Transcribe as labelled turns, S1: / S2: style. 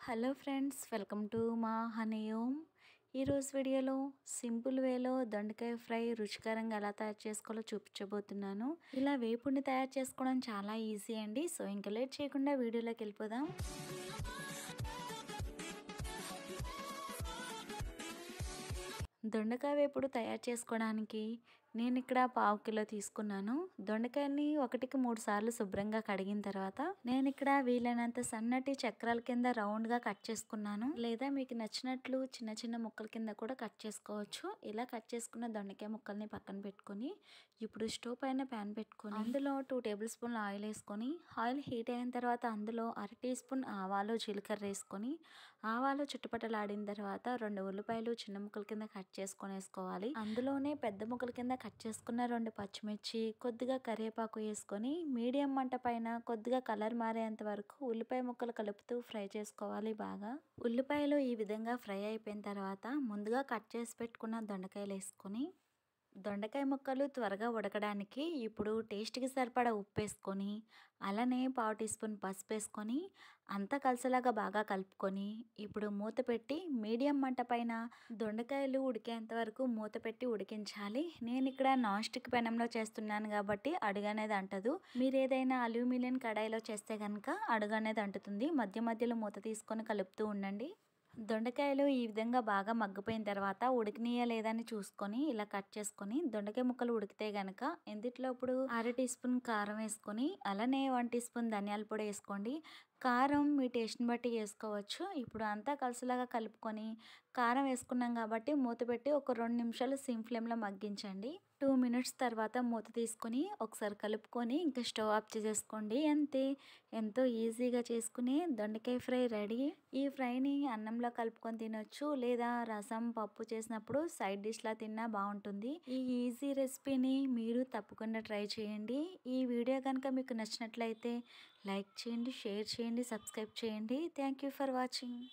S1: Hello friends, welcome to మా honey home. ఈరోజు వీడియోలో సింపుల్ వేలో దొండకాయ ఫ్రై రుచికరంగా ఎలా తయారు చేసుకోవాలో చూపించబోతున్నాను. ఇలా వేపుడిని తయారు చేసుకోవడం చాలా ఈజీ అండి. సో ఇంకా లేట్ చేయకుండా వీడియోలోకి వెళ్ళిపోదాం. దొండకాయ వేపుడు తయారు చేసుకోవడానికి నేను ఇక్కడ 1/2 కిలో తీసుకున్నాను. దొండకాయని 1కి 3 సార్లు శుభ్రంగా కడిగిన తర్వాత నేను ఇక్కడ వీలైనంత సన్నటి చక్రాల కింద రౌండ్గా కట్ చేసుకున్నాను. లేదా మీకు నచ్చినట్లు చిన్న చిన్న ముక్కల కింద కూడా కట్ చేసుకోవచ్చు. ఇలా కట్ చేసుకున్న దొండకాయ ముక్కల్ని పక్కన పెట్టుకొని ఇప్పుడు స్టవ్ పైన ప్యాన్ పెట్టుకొని అందులో 2 టేబుల్ స్పూన్ల ఆయిల్ వేసుకొని ఆయిల్ హీట్ అయిన తర్వాత అందులో 1/2 టీ స్పూన్ ఆవాలు జీలకర్ర వేసుకొని ఆవాలు చుట్టుపట్టలాడిన తర్వాత 2 ఉల్లిపాయలు చిన్న ముక్కల కింద కట్ చేసుకొని వేసుకోవాలి. అందులోనే పెద్ద ముక్కల కింద కట్ చేసుకున్న 2 పచ్చిమిర్చి కొద్దిగా కరివేపాకు వేసుకొని మీడియం మంట పైన కొద్దిగా కలర్ మారేంత వరకు ఉల్లిపాయ ముక్కలు కలుపుతూ ఫ్రై చేసుకోవాలి. బాగా ఉల్లిపాయలు ఈ విధంగా ఫ్రై అయిపోయిన తర్వాత ముందుగా కట్ చేసి పెట్టుకున్న దొండకాయలు వేసుకొని దొండకాయ ముక్కలు త్వరగా ఉడకడానికి ఇప్పుడు టేస్ట్కి సరిపడా ఉప్పు వేసుకొని అలానే 1/2 టీ స్పూన్ పసుపు వేసుకొని అంతా కలిసేలాగా బాగా కలుపుకొని ఇప్పుడు మూత పెట్టి మీడియం మంట పైన దొండకాయలు ఉడికేంత వరకు మూత పెట్టి ఉడికించాలి. నేను ఇక్కడ నాన్ స్టిక్ పెనంలో చేస్తున్నాను కాబట్టి అడుగు అనేది అంటదు. మీరు ఏదైనా అల్యూమినియం కడాయిలో చేస్తే కనుక అడుగు అనేది అంటుతుంది. మధ్య మధ్యలో మూత తీసుకొని కలుపుతూ ఉండండి. దొండకాయలు ఈ విధంగా బాగా మగ్గిపోయిన తర్వాత ఉడికినాయా లేదా అని చూసుకొని ఇలా కట్ చేసుకొని దొండకాయ ముక్కలు ఉడికితే గనక ఇందులో ఇప్పుడు 1/2 టీ స్పూన్ కారం వేసుకొని అలానే 1 టీ స్పూన్ ధనియాల పొడి వేసుకోండి. కారం మీ టేస్ట్ని బట్టి వేసుకోవచ్చు. ఇప్పుడు అంతా కలిసిలాగా కలుపుకొని కారం వేసుకున్నాం కాబట్టి మూత పెట్టి ఒక 2 నిమిషాలు సిమ్ ఫ్లేమ్లో మగ్గించండి. 2 మినిట్స్ తర్వాత మూత తీసుకొని ఒకసారి కలుపుకొని ఇంకా స్టవ్ ఆఫ్ చేసేసుకోండి. అంతే, ఎంతో ఈజీగా చేసుకునే దొండకాయ ఫ్రై రెడీ. ఈ ఫ్రైని అన్నంలో కలుపుకొని తినొచ్చు లేదా రసం పప్పు చేసినప్పుడు సైడ్ డిష్లా తిన్నా బాగుంటుంది. ఈ ఈజీ రెసిపీని మీరు తప్పకుండా ట్రై చేయండి. ఈ వీడియో కనుక మీకు నచ్చినట్లయితే లైక్ చేయండి, షేర్ చేయండి, సబ్స్క్రైబ్ చేయండి. Thank you for watching.